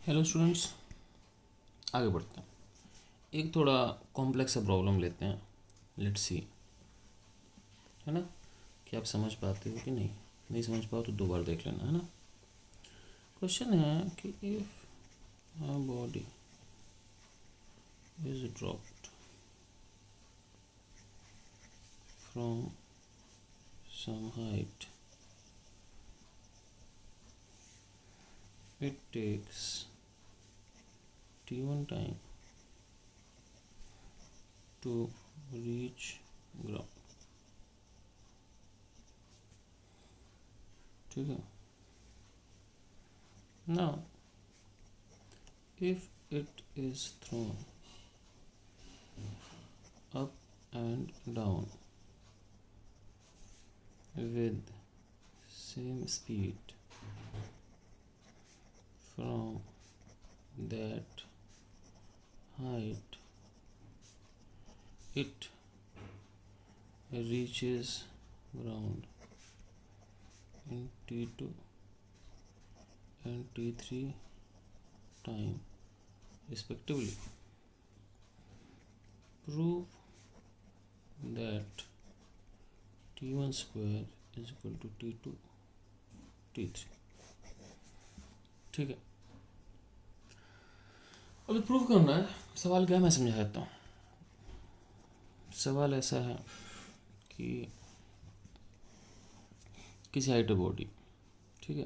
Hello students, आगे बढ़ते हैं। एक थोड़ा कॉम्प्लेक्स सा प्रॉब्लम लेते हैं। लेट्स सी, है ना, कि आप समझ पाते हो कि नहीं। नहीं समझ पाओ तो दो बार देख लेना, है ना। क्वेश्चन है कि if a body is dropped from some height, it takes t1 time to reach ground। ठीक है। Now if it is thrown up and down with same speed from that height, it reaches ground in t2 and t3 time respectively. Prove that t1 square is equal to t2 t3। ठीक है, अभी prove करना है। सवाल क्या है मैं समझा देता हूँ। सवाल ऐसा है कि किसी हाइट है बॉडी, ठीक है।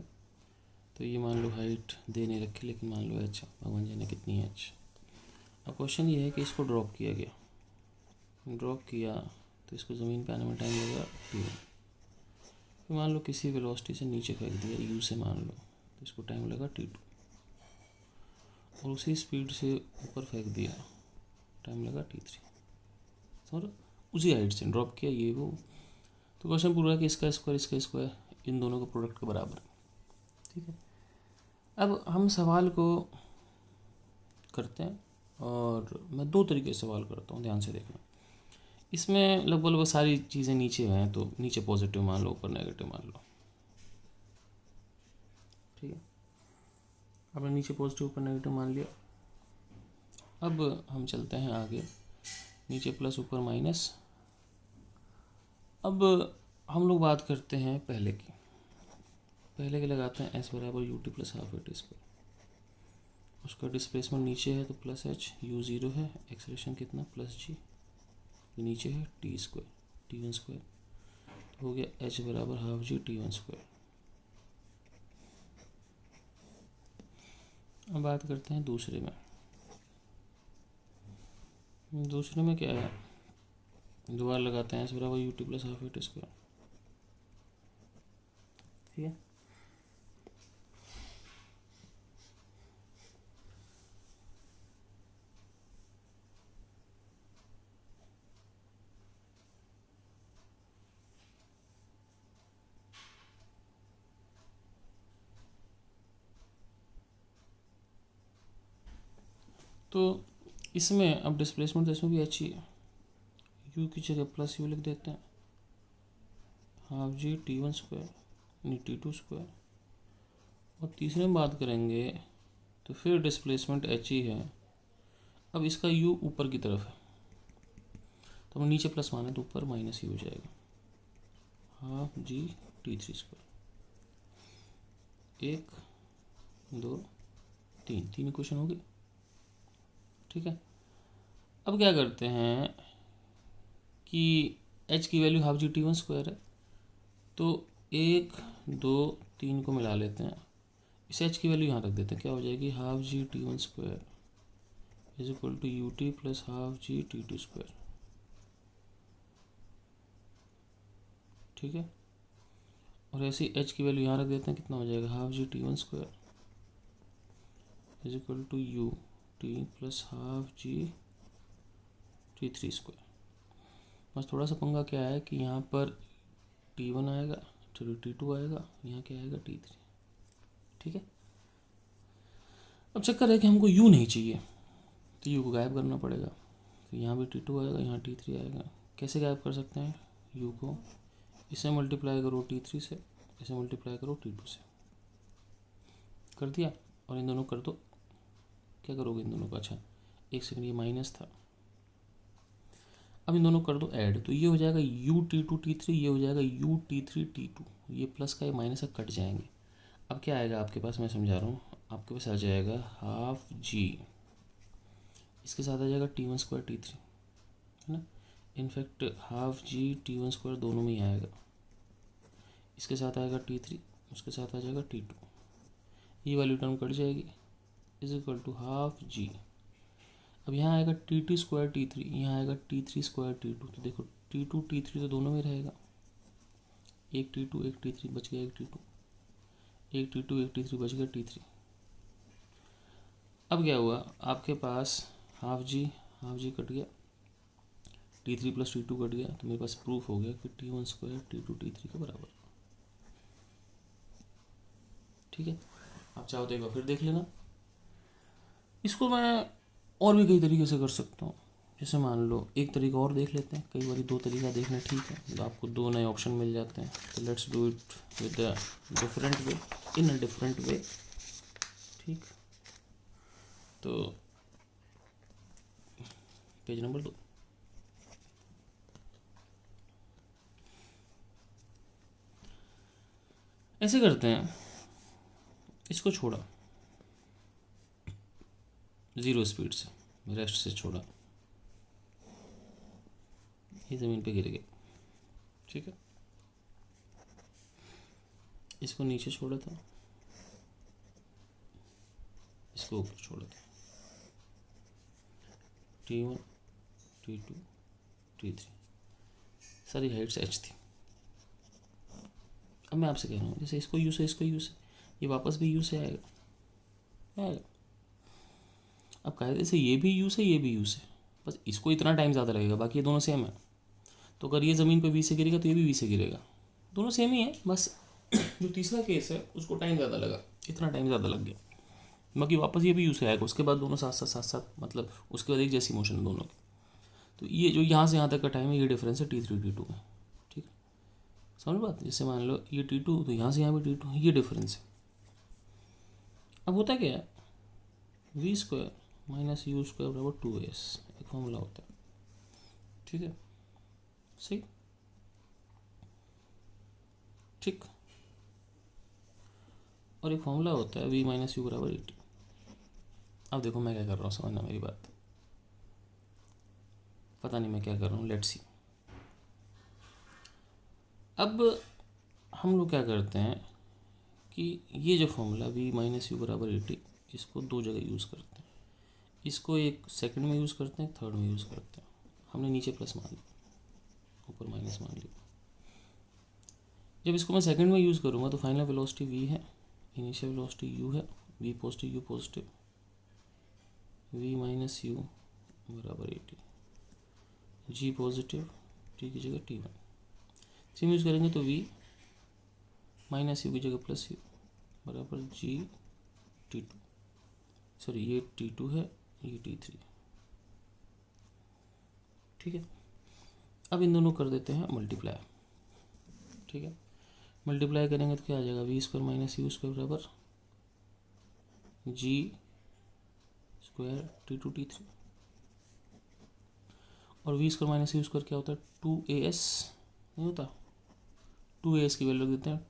तो ये मान लो हाइट दे नहीं रखी, लेकिन मान लो एच, भगवान जाने कितनी है एच। अब क्वेश्चन ये है कि इसको ड्रॉप किया गया, ड्रॉप किया तो इसको ज़मीन पे आने में टाइम लगेगा t1। तो मान लो किसी वेलोसिटी से नीचे फेंक दिया u से, मान लो, तो इसको टाइम लगा t2। और उसी स्पीड से ऊपर फेंक दिया, टाइम लगा t3। और उसी हाइट से ड्रॉप किया ये वो। तो क्वेश्चन पूरा है कि इसका स्क्वायर इन दोनों के प्रोडक्ट के बराबर। ठीक है, अब हम सवाल को करते हैं और मैं दो तरीके से सवाल करता हूँ, ध्यान से देखना। इसमें लगभग सारी चीज़ें नीचे हैं, तो नीचे पॉजिटिव मान लो, ऊपर नेगेटिव मान लो। ठीक है, आपने नीचे पॉजिटिव ऊपर नेगेटिव मान लिया। अब हम चलते हैं आगे, नीचे प्लस ऊपर माइनस। अब हम लोग बात करते हैं पहले की। पहले के लगाते हैं एस बराबर you t plus half a t square. उसका डिस्प्लेसमेंट नीचे है तो प्लस एच, यू ज़ीरो है, एक्सलेशन कितना प्लस जी, नीचे है T square T one square. तो हो गया एच बराबर half g t one square. अब बात करते हैं दूसरे में। दूसरे में क्या है, दोबारा लगाते हैं एस बराबर you t plus half a t square. ठीक है, तो इसमें अब डिस्प्लेसमेंट तो इसमें भी अच्छी है। यू की जगह प्लस यू लिख देते हैं, half g t one square यानी टी टू स्क्वायर। और तीसरे में बात करेंगे तो फिर डिस्प्लेसमेंट एच ही है। अब इसका यू ऊपर की तरफ है, तो हम नीचे प्लस माने तो ऊपर माइनस ही हो जाएगा, half g t three square. एक दो तीन इक्वेशन होगी। ठीक है, अब क्या करते हैं कि h की value half g t one square है, तो एक दो तीन को मिला लेते हैं। इस h की वैल्यू यहाँ रख देते हैं, क्या हो जाएगी half g t one square is equal to u t plus half g t two square. ठीक है, और ऐसे ही h की वैल्यू यहाँ रख देते हैं, कितना हो जाएगा half g t one square is equal to u t plus half g t three square. बस थोड़ा सा पंगा क्या है कि यहाँ पर टी वन आएगा, चलो टी टू आएगा, यहाँ क्या आएगा टी थ्री। ठीक है, अब चक्कर है कि हमको यू नहीं चाहिए, तो यू को गायब करना पड़ेगा। तो यहाँ भी टी टू आएगा, यहाँ टी थ्री आएगा। कैसे गायब कर सकते हैं यू को, इसे मल्टीप्लाई करो टी थ्री से, इसे मल्टीप्लाई करो टी टू से, कर दिया, और इन दोनों कर दो क्या करोगे इन दोनों का? अच्छा एक सेकंड, ये माइनस था, अब इन दोनों कर दो ऐड, तो ये हो जाएगा U T2T3, ये हो जाएगा U T3T2, ये प्लस का ये माइनस का कट जाएंगे। अब क्या आएगा आपके पास, मैं समझा रहा हूँ, आपके पास आ जाएगा हाफ जी, इसके साथ आ जाएगा T1² T3, है ना। इनफैक्ट हाफ जी T1² दोनों में ही आएगा, इसके साथ आएगा T3, उसके साथ आ जाएगा T2, ये वाली टर्म कट जाएगी, इज इक्वल टू हाफ जी। अब यहाँ आएगा T2² T3, यहाँ आएगा T3² T2, तो देखो T2 T3 तो दोनों में रहेगा, एक T2 एक T3 बच गया, एक T2 एक T2 एक T3 बच गया T3। अब क्या हुआ आपके पास, हाफ जी कट गया, T3 प्लस T2 कट गया, तो मेरे पास प्रूफ हो गया कि T1² T2 T3 के बराबर। ठीक है, आप चाहो तो एक बार फिर देख लेना। इसको मैं और भी कई तरीके से कर सकता हूँ, जैसे मान लो एक तरीका और देख लेते हैं, कई बार दो तरीका देखना ठीक है, तो आपको दो नए ऑप्शन मिल जाते हैं। तो let's do it with a different way, in a different way. ठीक, तो पेज नंबर 2, ऐसे करते हैं, इसको छोड़ा 0 स्पीड से, रेस्ट से छोड़ा, ये ज़मीन पे गिर गया। ठीक है, इसको नीचे छोड़ा था, इसको ऊपर छोड़ा था, T1 T2 T3, सारी हाइट्स h थी। अब मैं आपसे कह रहा हूँ, जैसे इसको यू से इसको यू से, ये वापस भी यू से आएगा। अब कायदे से ये भी यू से ये भी यू से, बस इसको इतना टाइम ज़्यादा लगेगा, बाकी ये दोनों सेम है। तो अगर ये ज़मीन पे वी से गिरेगा तो ये भी वी से गिरेगा, दोनों सेम ही है, बस जो तीसरा केस है उसको टाइम ज़्यादा लगा, इतना टाइम ज़्यादा लग गया। बाकी वापस ये भी यू से आएगा, उसके बाद दोनों साथ साथ मतलब उसके बाद एक जैसी मोशन दोनों की। तो ये जो यहाँ से यहाँ तक का टाइम है, ये डिफरेंस है T3 T2 में। ठीक है, समझ बात। जैसे मान लो ये T2, तो यहाँ से यहाँ भी T2, ये डिफरेंस है। अब होता क्या है, V² माइनस U² बराबर 2s, एक फॉर्मूला होता है। ठीक है, सही, ठीक। और एक फॉर्मूला होता है V माइनस यू बराबर 80। अब देखो मैं क्या कर रहा हूँ, समझना मेरी बात, पता नहीं मैं क्या कर रहा हूँ, लेट्स सी। अब हम लोग क्या करते हैं कि ये जो फॉर्मूला V माइनस यू बराबर 80, इसको दो जगह यूज़ करते हैं। इसको एक सेकंड में यूज़ करते हैं, थर्ड में यूज़ करते हैं। हमने नीचे प्लस मान लिया, ऊपर माइनस मान लिया। जब इसको मैं सेकंड में यूज़ करूँगा तो फाइनल वेलोसिटी V है, इनिशियल वेलोसिटी U है, V positive U positive, V minus you बराबर 80, G पॉजिटिव, T की जगह T1। सेम यूज़ करेंगे तो V माइनस यू की जगह प्लस यू बराबर G T2, सॉरी ये T2 है, ये T3। ठीक है, अब इन दोनों कर देते हैं मल्टीप्लाई। ठीक है, मल्टीप्लाई करेंगे तो क्या आ जाएगा, V² माइनस U² बराबर G² T2 T3, और V² माइनस U² क्या होता है, 2as नहीं होता, 2as की वैल्यू रख देते हैं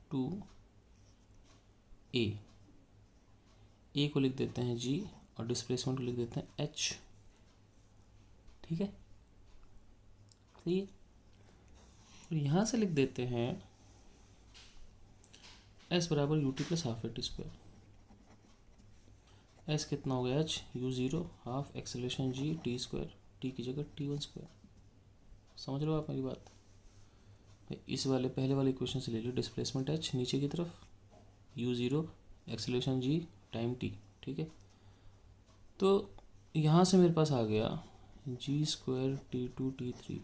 2a को लिख देते हैं G, और डिस्प्लेसमेंट को लिख देते हैं H। ठीक है, सही है। और यहाँ से लिख देते हैं S बराबर UT plus half AT²। S कितना हो गया, H, U0 half acceleration G T² T की जगह T1²। समझ रहे हो आप मेरी बात। इस वाले पहले वाले इक्वेशन से ले लो, डिस्प्लेसमेंट H नीचे की तरफ, U0 acceleration G time T। ठीक है, तो यहाँ से मेरे पास आ गया G² T2 T3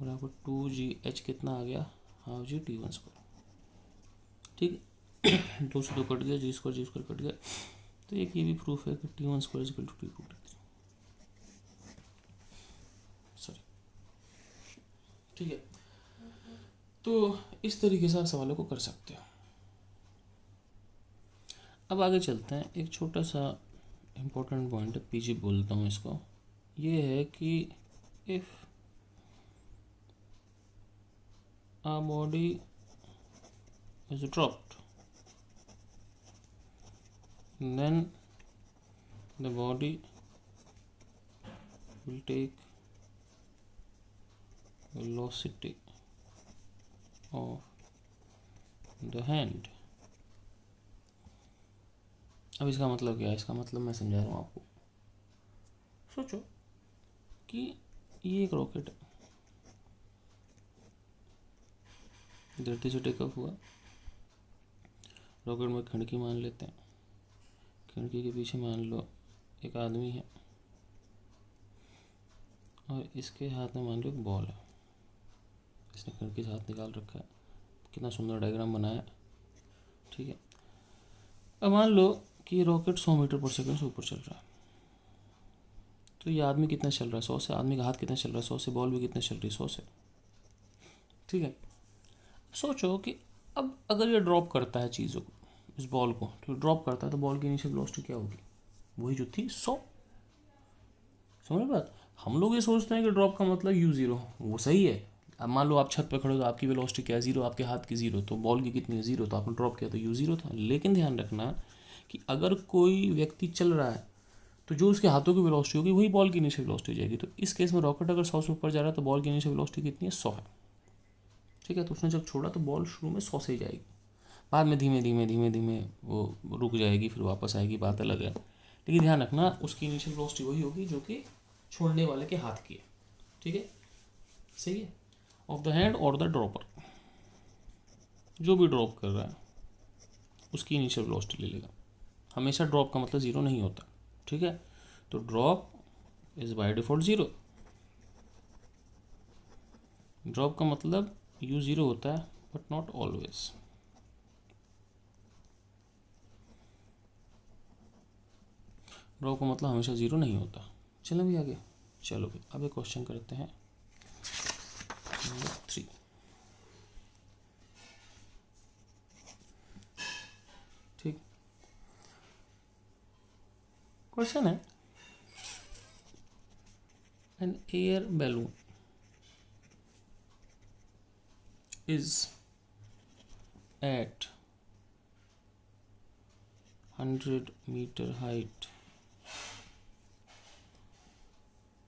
बराबर 2GH, कितना आ गया, हाफ G T1²। ठीक है, 2 से 2 कट गया, G² कट गया। तो एक ये भी प्रूफ है कि T1² equal to T2 T3, sorry. ठीक है, तो इस तरीके से आप सवालों को कर सकते हो। अब आगे चलते हैं, एक छोटा सा इम्पोर्टेंट पॉइंट है, पीछे बोलता हूँ इसको, ये है कि if a body is dropped, then the body will take velocity of the hand. अब इसका मतलब क्या है? इसका मतलब मैं समझा रहा हूँ आपको। सोचो कि ये एक रॉकेट है, धरती से टेक ऑफ हुआ, रॉकेट में खिड़की मान लेते हैं, खिड़की के पीछे मान लो एक आदमी है और इसके हाथ में मान लो एक बॉल है, इसने खिड़की से हाथ निकाल रखा है, कितना सुंदर डायग्राम बनाया, ठीक है। अब मान लो कि रॉकेट 100 मीटर पर सेकंड से ऊपर चल रहा है, तो ये आदमी कितना चल रहा है? 100 से। आदमी का हाथ कितना चल रहा है? 100 से। बॉल भी कितना चल रही है? 100 से, ठीक है। सोचो कि अब अगर ये ड्रॉप करता है चीज़ों को, इस बॉल को, तो ड्रॉप करता है तो बॉल की इनिशियल वेलोसिटी क्या होगी? वही जो थी 100। समझ बात? हम लोग ये सोचते हैं कि ड्रॉप का मतलब u0, वो सही है। अब मान लो आप छत पर खड़े हो तो आपकी वेलोसिटी क्या है? 0, आपके हाथ की 0, तो बॉल की कितनी है? 0, तो आपने ड्रॉप किया तो u0 था। लेकिन ध्यान रखना कि अगर कोई व्यक्ति चल रहा है तो जो उसके हाथों की वेलोसिटी होगी वही बॉल की इनिशियल वेलोसिटी हो जाएगी। तो इस केस में रॉकेट अगर 100 से ऊपर जा रहा है तो बॉल की इनिशियल वेलोसिटी कितनी है? 100 है, ठीक है। तो उसने जब छोड़ा तो बॉल शुरू में 100 से ही जाएगी, बाद में धीमे धीमे धीमे धीमे वो रुक जाएगी, फिर वापस आएगी, बात अलग है। लेकिन ध्यान रखना उसकी इनिशियल वेलोसिटी वही होगी जो कि छोड़ने वाले के हाथ की है, ठीक है, सही है। ऑफ द हैंड और द ड्रॉपर, जो भी ड्रॉप कर रहा है उसकी इनिशियल वेलोसिटी ले लेगा। हमेशा ड्रॉप का मतलब 0 नहीं होता, ठीक है। तो drop is by default 0। Drop का मतलब u0 होता है, बट नॉट ऑलवेज। ड्रॉप का मतलब हमेशा 0 नहीं होता। चलो भी आगे, चलो भी अब एक क्वेश्चन करते हैं नंबर 3। ठीक, क्वेश्चन है an air balloon is at 100 meter height,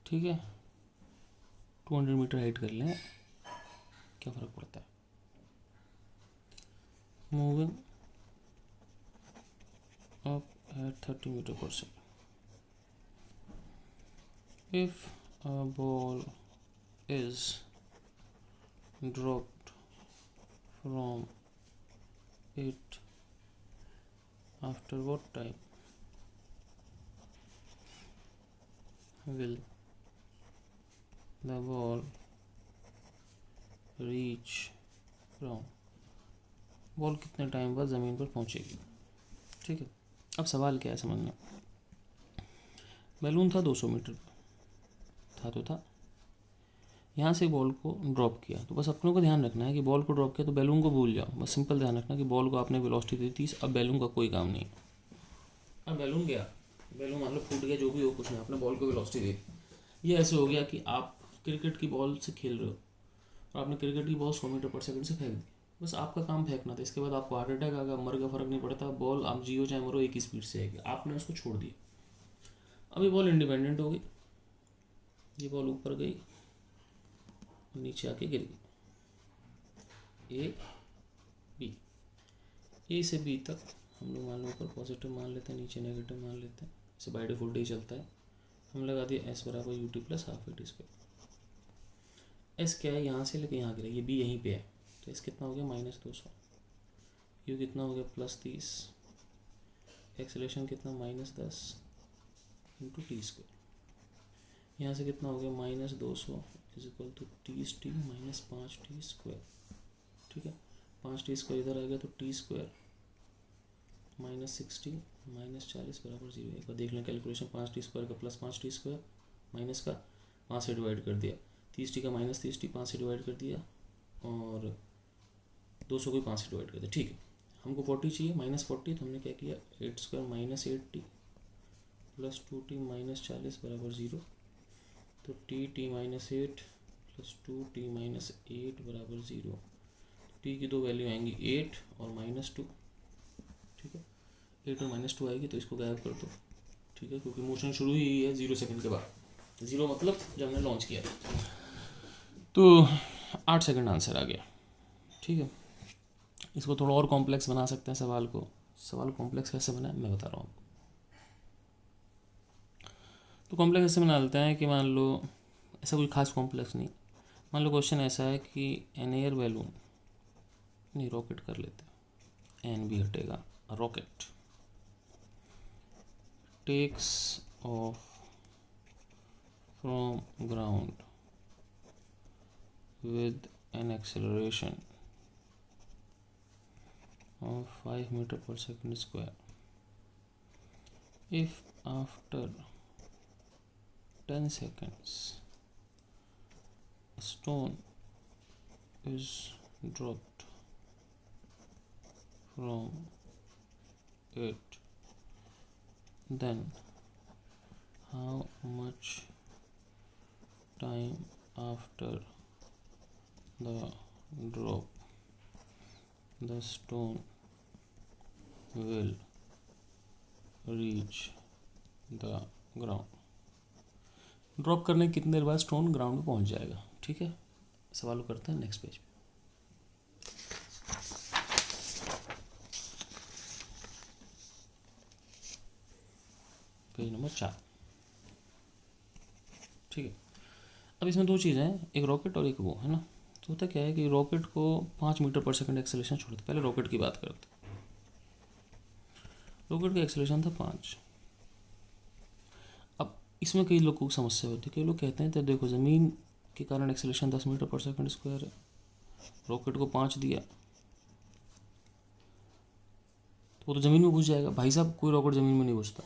ठीक है, 200 मीटर हाइट कर लें, क्या फ़र्क पड़ता है। मूविंग अप एट 30 मीटर पर second, if a ball is dropped from it after what time will the ball reach ground? Ball कितने टाइम बाद ज़मीन पर पहुंचेगी, ठीक है। अब सवाल क्या है समझना, बैलून था 200 मीटर था, तो था, यहाँ से बॉल को ड्रॉप किया, तो बस अपनों को ध्यान रखना है कि बॉल को ड्रॉप किया तो बैलून को भूल जाओ, बस सिंपल ध्यान रखना कि बॉल को आपने वेलोसिटी दी 30, अब बैलून का कोई काम नहीं। अब बैलून गया, बैलून मान लो फूट गया, जो भी हो, कुछ नहीं, आपने बॉल को वेलोसिटी दी। ये ऐसे हो गया कि आप क्रिकेट की बॉल से खेल रहे हो और आपने क्रिकेट की बॉल 100 मीटर पर सेकंड से फेंक दी, बस आपका काम फेंकना था। इसके बाद आपको हार्ट अटैक आ गया, मर का फर्क नहीं पड़ता, बॉल आप जियो चाहे मरो एक ही स्पीड से आएगी, आपने उसको छोड़ दिया। अभी बॉल इंडिपेंडेंट हो गई, ये बॉल ऊपर गई, नीचे आके गिर गई, ए बी, ए से बी तक हम लोग मान लो ऊपर पॉजिटिव मान लेते हैं, नीचे नेगेटिव मान लेते हैं, इसे बाय डिफॉल्ट ही चलता है। हम लगा दिया एस बराबर you t plus half a t square. S क्या है? यहाँ से लेके यहाँ गिरा, ये बी यहीं पे है, तो एस कितना हो गया? -200। यू कितना हो गया? +30। एक्सेलेरेशन कितना? -10 इंटू टी स्क्वायर। यहाँ से कितना हो गया? -200 is equal to t minus 5t square, ठीक है। 5t स्क्वायर इधर आ गया तो टी स्क्वायर -60 -40 बराबर 0। एक बार देख लें कैलकुलेशन, 5t स्क्वायर का प्लस 5t स्क्वायर माइनस का 5 से डिवाइड कर दिया, 30t का -30t 5 से डिवाइड कर दिया, और 200 को 5 से डिवाइड कर दिया, ठीक है। हमको 40 चाहिए, -40, तो हमने क्या किया? 8 square -8t plus 2t minus 40 बराबर 0। तो T minus 8 plus 2t minus 8 बराबर 0। टी की दो वैल्यू आएंगी 8 और -2। ठीक है, 8 और -2 आएगी तो इसको गायब कर दो। ठीक है, क्योंकि मोशन शुरू ही है 0 सेकंड के बाद। 0 मतलब जब हमने लॉन्च किया तो 8 सेकंड आंसर आ गया। ठीक है, इसको थोड़ा और कॉम्प्लेक्स बना सकते हैं सवाल को। सवाल कॉम्प्लेक्स कैसे बनाए मैं बता रहा हूँ आपको। तो कॉम्प्लेक्स ऐसे बना लेते हैं कि मान लो ऐसा कोई खास कॉम्प्लेक्स नहीं। मान लो क्वेश्चन ऐसा है कि एन एयर बैलून, नहीं रॉकेट कर लेते हैं, एन भी हटेगा। Rocket takes off from ground with an acceleration of 5 meter per second square. If after 10 seconds a stone is dropped from it, then how much time after the drop the stone will reach the ground? Drop करने कितनी देर बाद stone ground पे पहुंच जाएगा। ठीक है, सवाल करते हैं नेक्स्ट पेज पे। Page number 4। ठीक है, अब इसमें दो चीज़ें हैं, एक रॉकेट और एक वो है ना। तो होता क्या है कि रॉकेट को 5 मीटर पर सेकंड एक्सेलरेशन छोड़ते। पहले रॉकेट की बात करते। रॉकेट का एक्सेलरेशन था 5। अब इसमें कई लोगों को समस्या होती है। कई लोग कहते हैं तो देखो ज़मीन के कारण एक्सेलरेशन 10 मीटर पर सेकंड स्क्वायर है, रॉकेट को 5 दिया तो वो तो ज़मीन में घुस जाएगा। भाई साहब कोई रॉकेट ज़मीन में नहीं घुसता,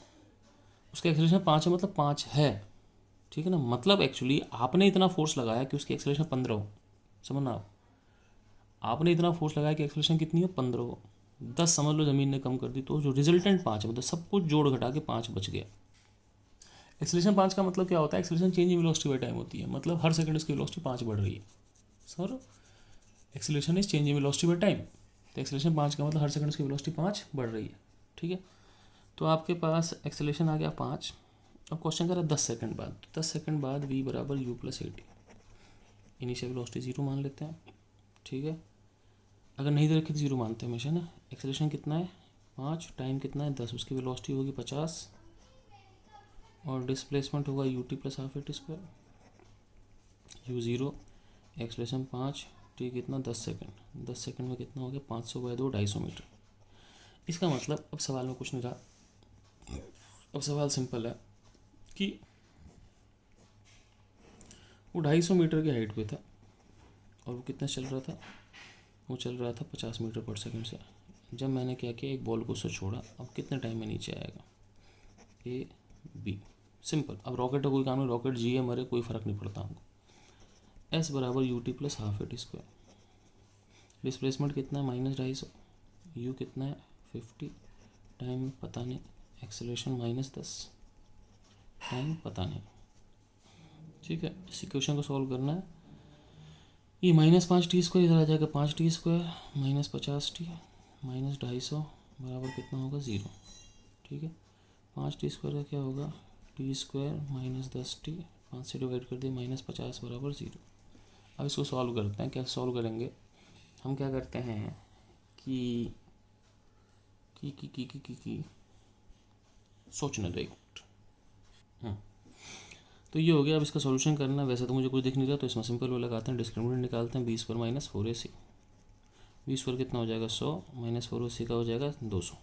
उसका एक्सेलरेशन 5 है मतलब 5 है। ठीक है ना, मतलब एक्चुअली आपने इतना फोर्स लगाया कि उसकी एक्सेलरेशन 15 हो। समझना आप, आपने इतना फोर्स लगाया कि एक्सेलरेशन कितनी हो 15 हो। 10 समझ लो ज़मीन ने कम कर दी, तो जो रिजल्टेंट 5 है मतलब सब कुछ जोड़ घटा के 5 बच गया। एक्सेलरेशन 5 का मतलब क्या होता है? Acceleration change in velocity by time होती है, मतलब हर सेकंड उसकी वेलोसिटी 5 बढ़ रही है। Sir acceleration is change in velocity by time, तो एक्सेलरेशन 5 का मतलब हर सेकंड उसकी वेलोसिटी 5 बढ़ रही है। ठीक है, तो आपके पास एक्सेलरेशन आ गया 5। अब क्वेश्चन कर रहा है 10 सेकंड बाद। 10 सेकंड बाद v बराबर u प्लस 80। इनिशियल वेलोसिटी 0 मान लेते हैं। ठीक है, अगर नहीं दे रखी तो 0 मानते हैं हमेशा ना। एक्सेलरेशन कितना है 5, टाइम कितना है 10, उसकी वेलोसिटी होगी 50 और डिस्प्लेसमेंट होगा ut plus half eighty square. u 0, acceleration 5, T कितना 10 सेकंड। 10 सेकंड में कितना हो गया 500 बाय 2 250 मीटर। इसका मतलब अब सवाल में कुछ नहीं रहा। अब सवाल सिंपल है कि वो 250 मीटर की हाइट पे था और वो कितना चल रहा था, वो चल रहा था 50 मीटर पर सेकंड से। जब मैंने क्या किया, एक बॉल को उससे छोड़ा, अब कितने टाइम में नीचे आएगा, ए बी। सिंपल। अब रॉकेट का कोई काम नहीं, रॉकेट जी मरे कोई फ़र्क नहीं पड़ता हमको। एस बराबर you t plus half eighty square. Displacement कितना है -250, यू कितना है 50, टाइम पता नहीं, एक्सेलरेशन -10, टाइम पता नहीं। ठीक है, इस इक्वेशन को सॉल्व करना है। ये -5t स्क्वायर इधर आ जाएगा 5t स्क्वायर, -50t -250 बराबर कितना होगा 0। ठीक है, 5t स्क्वायर का क्या होगा टी स्क्वायर -10t, 5 से डिवाइड कर दिए -50 बराबर 0। अब इसको सॉल्व करते हैं। क्या सॉल्व करेंगे हम, क्या करते हैं कि सोचने दो एक मिनट। तो ये हो गया। अब इसका सॉल्यूशन करना, वैसे तो मुझे कुछ दिख नहीं रहा तो इसमें सिंपल वो लगाते हैं, डिस्क्रिमिनेंट निकालते हैं। b² - 4ac, b² कितना हो जाएगा 100 -4ac का हो जाएगा 200।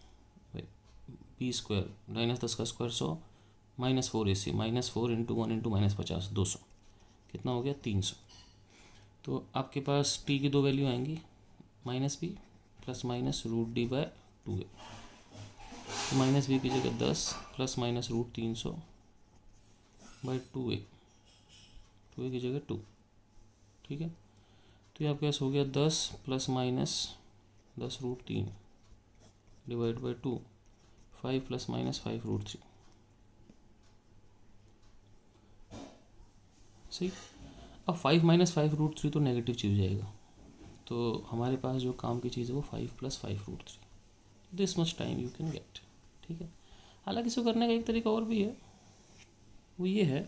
b² -10 का स्क्वायर 100 -4ac -4 × 1 × -50 200 कितना हो गया 300। तो आपके पास t की दो वैल्यू आएंगी -b plus minus √d/2a। -b की जगह 10 प्लस माइनस √300/2a, 2a की जगह 2। ठीक है, तो ये आपके पास हो गया 10 plus minus 10√3 divide by 2, 5 plus minus 5√3। सही। अब 5 माइनस 5√3 तो नेगेटिव चीज जाएगा, तो हमारे पास जो काम की चीज़ है वो 5 + 5√3, this much time you can get. ठीक है। हालांकि इसको करने का एक तरीका और भी है, वो ये है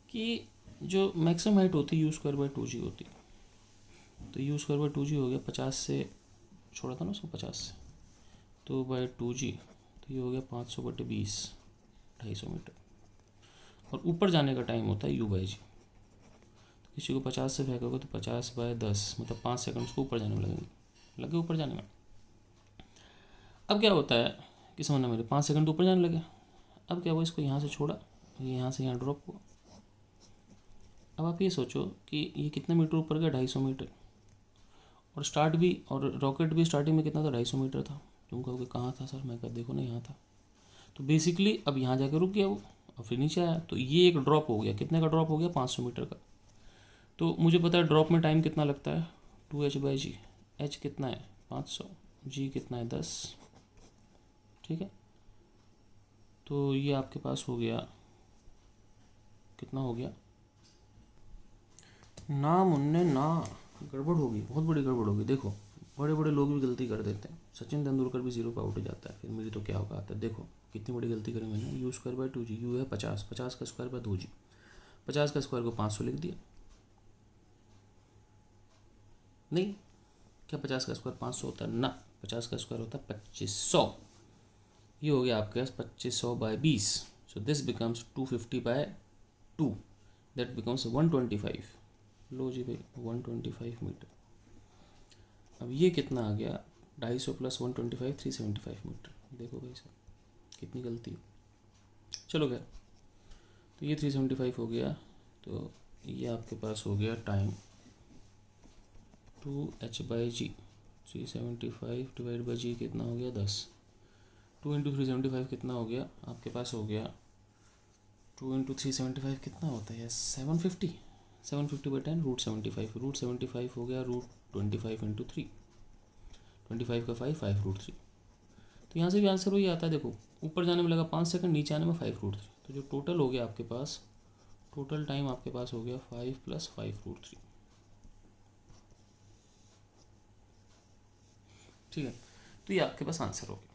कि जो मैक्सिमम हाइट होती है u²/2g होती है, तो u²/2g हो गया 50 से, छोड़ा था ना उसको 50 से, तो बाय 2g, तो ये हो गया 500/20, 250 मीटर। और ऊपर जाने का टाइम होता है u/g, तो किसी को 50 से फेंकोगे तो 50/10, मतलब 5 सेकंड उसको ऊपर जाने में लगेंगे, लगे ऊपर जाने में। अब क्या होता है कि समझना मेरे, 5 सेकंड तो ऊपर जाने लगे। अब क्या हुआ, इसको यहाँ से छोड़ा, ये यहाँ से यहाँ ड्रॉप हुआ। अब आप ये सोचो कि ये कितने मीटर ऊपर गया, 250 मीटर। और स्टार्ट भी, और रॉकेट भी स्टार्टिंग में कितना था, 250 मीटर था। तुम कहोगे कहाँ था सर, मैं कहा देखो ना यहाँ था। तो बेसिकली अब यहाँ जाकर रुक गया वो, और फिर नीचे आया, तो ये एक ड्रॉप हो गया। कितने का ड्रॉप हो गया, 500 मीटर का। तो मुझे पता है ड्रॉप में टाइम कितना लगता है, 2h/g। h कितना है, 500, g कितना है, 10। ठीक है, तो ये आपके पास हो गया, कितना हो गया ना मुन्ने ना, गड़बड़ होगी, बहुत बड़ी गड़बड़ होगी। देखो बड़े बड़े लोग भी गलती कर देते हैं, सचिन तेंदुलकर भी 0 पे आउट हो जाता है, फिर मेरी तो क्या औकात है। देखो कितनी बड़ी गलती करी मैंने, u²/2g, u है 50, 50 का स्क्वायर बाय 2g, 50 का स्क्वायर को 500 लिख दिया। नहीं, क्या 50 का स्क्वायर 500 होता है ना, 50 का स्क्वायर होता है 2500। ये हो गया आपके पास 2500/20, so this becomes 250/2, that becomes 125। लो जी भाई 125 मीटर। अब ये कितना आ गया, 250 + 125, 375 मीटर। देखो भाई साहब कितनी गलती है। चलो गया, तो ये 375 हो गया, तो ये आपके पास हो गया टाइम 2h/g, 375 डिवाइड बाई जी कितना हो गया, 10। 2 × 375 कितना हो गया आपके पास, हो गया 2 × 375 कितना होता है, 750, 750/10 √75, √75 हो गया √25 × 3, 25 का 5, 5√3। तो यहाँ से भी आंसर वही आता है। देखो ऊपर जाने में लगा 5 सेकंड, नीचे आने में 5√3, तो जो टोटल हो गया आपके पास, टोटल टाइम आपके पास हो गया 5 + 5√3। ठीक है, तो ये आपके पास आंसर हो गया।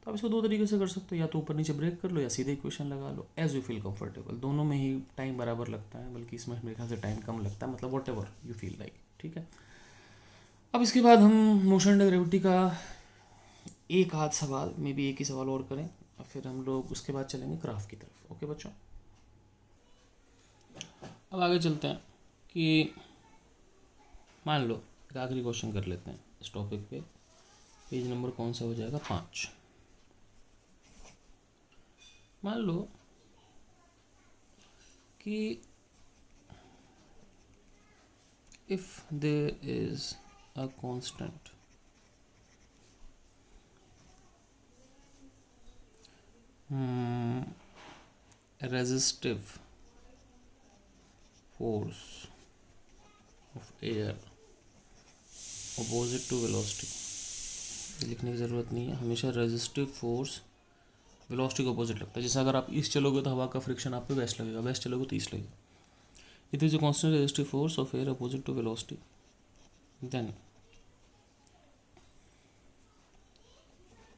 तो आप इसको दो तरीके से कर सकते हो, या तो ऊपर नीचे ब्रेक कर लो या सीधे इक्वेशन लगा लो, एज यू फील कंफर्टेबल। दोनों में ही टाइम बराबर लगता है, बल्कि इसमें मेरे ख्याल से टाइम कम लगता है, मतलब what ever you feel like. ठीक है, अब इसके बाद हम मोशन ग्रेविटी का एक आध सवाल, मे बी एक ही सवाल और करें, और फिर हम लोग उसके बाद चलेंगे ग्राफ की तरफ। ओके बच्चों, अब आगे चलते हैं कि मान लो एक आखिरी क्वेश्चन कर लेते हैं इस टॉपिक पे। पेज नंबर कौन सा हो जाएगा, 5। मान लो कि if there is a constant resistive force of air opposite to velocity, लिखने की ज़रूरत नहीं है, हमेशा रेजिस्टिव फोर्स वेलोसिटी को अपोजिट लगता है। जैसे अगर आप ईस्ट चलोगे तो हवा का फ्रिक्शन आप पे वेस्ट लगेगा, वेस्ट चलोगे तो ईस्ट लगेगा। It is a constant resistive force of air opposite to velocity, then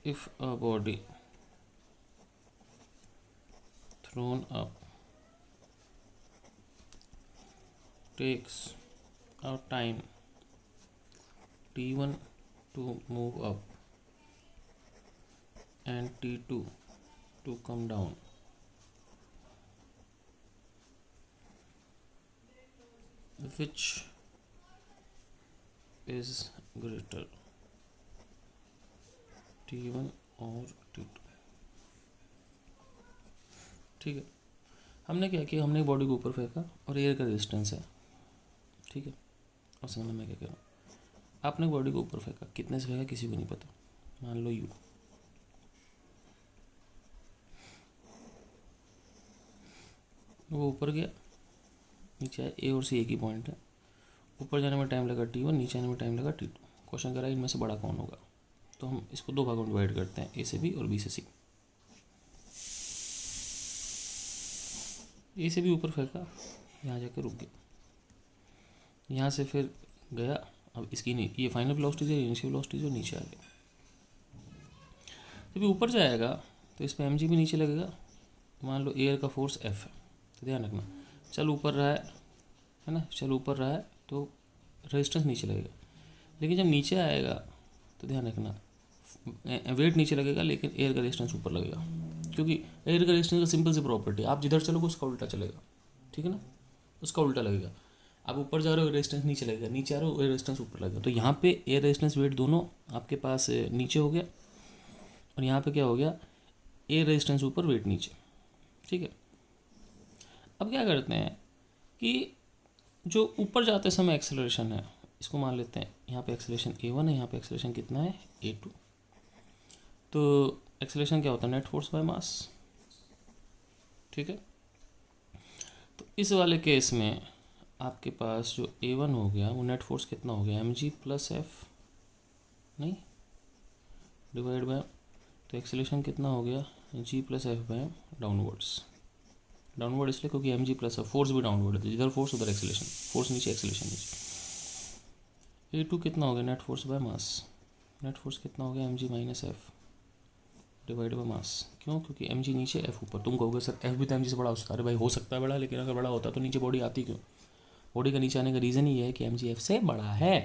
if a body thrown up takes a time t1 to move up and t2 to come down, which is greater, t1 और t2। ठीक है, हमने क्या किया, हमने body को ऊपर फेंका और एयर का रेजिस्टेंस है। ठीक है, और समझना मैं क्या कह रहा हूँ। आपने बॉडी को ऊपर फेंका, कितने से फेंका किसी को नहीं पता, मान लो यू। वो ऊपर गया, नीचे आया, ए और सी एक ही पॉइंट है। ऊपर जाने में टाइम लगा t1, नीचे आने में टाइम लगा t2। क्वेश्चन कह रहा है इनमें से बड़ा कौन होगा, तो हम इसको दो भागों में डिवाइड करते हैं, ए से बी और बी से सी। ए से बी ऊपर फेंका, यहाँ जाके रुक गया, यहाँ से फिर गया, अब इसकी नहीं, ये फाइनल वेलोसिटी है, इनिशियल वेलोसिटी जो नीचे आ गया। जब ऊपर जाएगा तो इस पर एम भी नीचे लगेगा। मान लो एयर का फोर्स एफ है, तो ध्यान रखना चल ऊपर रहा है ना, चल ऊपर रहा है तो रेजिस्टेंस नीचे लगेगा, लेकिन जब नीचे आएगा तो ध्यान रखना वेट नीचे लगेगा लेकिन एयर का रेजिस्टेंस ऊपर लगेगा, क्योंकि एयर का रेजिस्टेंस का सिंपल सी प्रॉपर्टी, आप जिधर चलोगे उसका उल्टा चलेगा, ठीक है ना, उसका उल्टा लगेगा। आप ऊपर जा रहे हो रेजिस्टेंस नीचे लगेगा, नीचे आ रहे हो एयर रेजिस्टेंस ऊपर लगेगा। तो यहाँ पे एयर रेजिस्टेंस वेट दोनों आपके पास नीचे हो गया, और यहाँ पे क्या हो गया, एयर रेजिस्टेंस ऊपर वेट नीचे, ठीक है। अब क्या करते हैं कि जो ऊपर जाते समय एक्सेलरेशन है, इसको मान लेते हैं यहाँ पे एक्सेलरेशन a1 है, यहाँ पे एक्सेलरेशन कितना है a2। तो एक्सेलरेशन क्या होता है, नेट फोर्स बाय मास, ठीक है। तो इस वाले केस में आपके पास जो a1 हो गया वो नेट फोर्स कितना हो गया, mg प्लस एफ, नहीं डिवाइड बाय, तो एक्सेलरेशन कितना हो गया g plus F by downwards, downward इसलिए क्योंकि mg प्लस एफ, फोर्स भी डाउनवर्ड है, जिधर फोर्स उधर एक्सेलरेशन, फोर्स नीचे एक्सेलरेशन नीचे। a2 कितना हो गया, net force by mass, net force कितना हो गया mg minus F divide by mass. क्यों, क्योंकि mg नीचे एफ ऊपर। तुम कहोगे सर एफ भी तो mg से बड़ा हो सकता है, अरे भाई हो सकता है बड़ा, लेकिन अगर बड़ा होता तो नीचे बॉडी आती क्यों, बॉडी का नीचे आने का रीज़न ही है कि mg एफ से बड़ा है।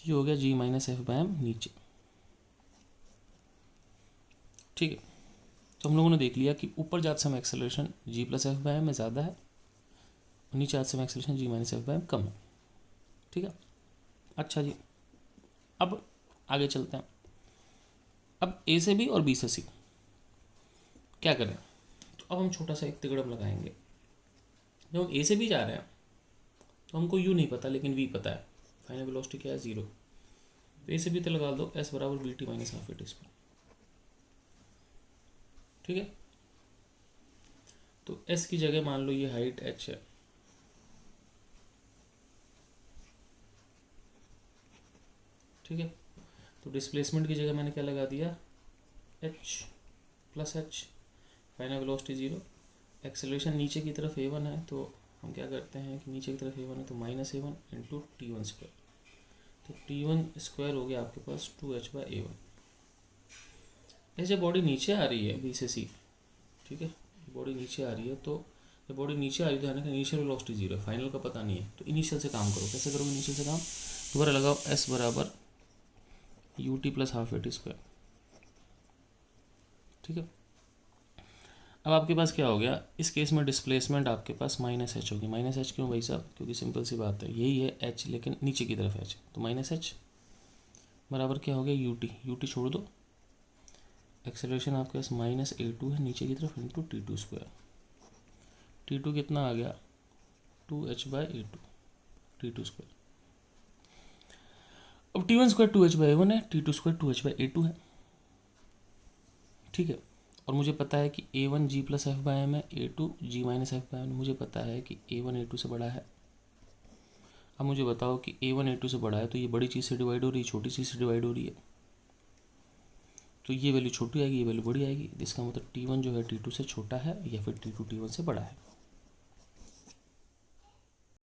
ये हो गया g minus F by m नीचे, ठीक है। तो हम लोगों ने देख लिया कि ऊपर जाते समय acceleration g plus F by M में ज़्यादा है, और नीचे आते समय acceleration g minus F by M कम है, ठीक है। अच्छा जी, अब आगे चलते हैं। अब ए से बी और बी से सी क्या करें, तो अब हम छोटा सा एक तिगड़म लगाएंगे। जब हम ए से बी जा रहे हैं तो हमको यू नहीं पता लेकिन वी पता है, फाइनल वेलोसिटी क्या है 0। तो ए से बी तो लगा दो एस बराबर b t minus half a t square, ठीक है। तो एस की जगह मान लो ये हाइट एच है, ठीक है। तो डिस्प्लेसमेंट की जगह मैंने क्या लगा दिया, H plus H, final velocity 0। Acceleration नीचे की तरफ a1 है, तो हम क्या करते हैं कि नीचे की तरफ a1 है तो माइनस a1 इंटू टी1 स्क्वायर, तो टी1 स्क्वायर हो गया आपके पास 2h बाई a1। ऐसे बॉडी नीचे आ रही है बी से सी, ठीक है, बॉडी नीचे आ रही है, तो जब बॉडी नीचे आ रही है तो इनिशियल वेलोसिटी 0 है, फाइनल का पता नहीं है, तो इनिशियल से काम करो। कैसे करोगे इनिशियल से काम, दोबारा लगाओ एस बराबर you t plus half a t square, ठीक है। अब आपके पास क्या हो गया, इस केस में डिस्प्लेसमेंट आपके पास माइनस एच होगी। माइनस एच क्यों भाई साहब, क्योंकि सिंपल सी बात है, यही है एच लेकिन नीचे की तरफ एच, तो माइनस एच बराबर क्या हो गया यू टी छोड़ दो, एक्सेलरेशन आपके पास माइनस a2 है नीचे की तरफ इंटू टी2 स्क्वायर, टी2 कितना आ गया 2h by a2 T2 square. अब टी1 स्क्वायर 2h बाई a1 है, T2 square 2h by a2 है, ठीक है। और मुझे पता है कि a1 g plus f by m है, a2 g minus f by m, मुझे पता है कि a1 a2 से बड़ा है। अब मुझे बताओ कि a1 a2 से बड़ा है तो ये बड़ी चीज़ से डिवाइड हो रही है, छोटी चीज़ से डिवाइड हो रही है, तो ये वैल्यू छोटी आएगी, ये वैल्यू बड़ी आएगी। इसका मतलब t1 जो है t2 से छोटा है या फिर t2 t1 से बड़ा है।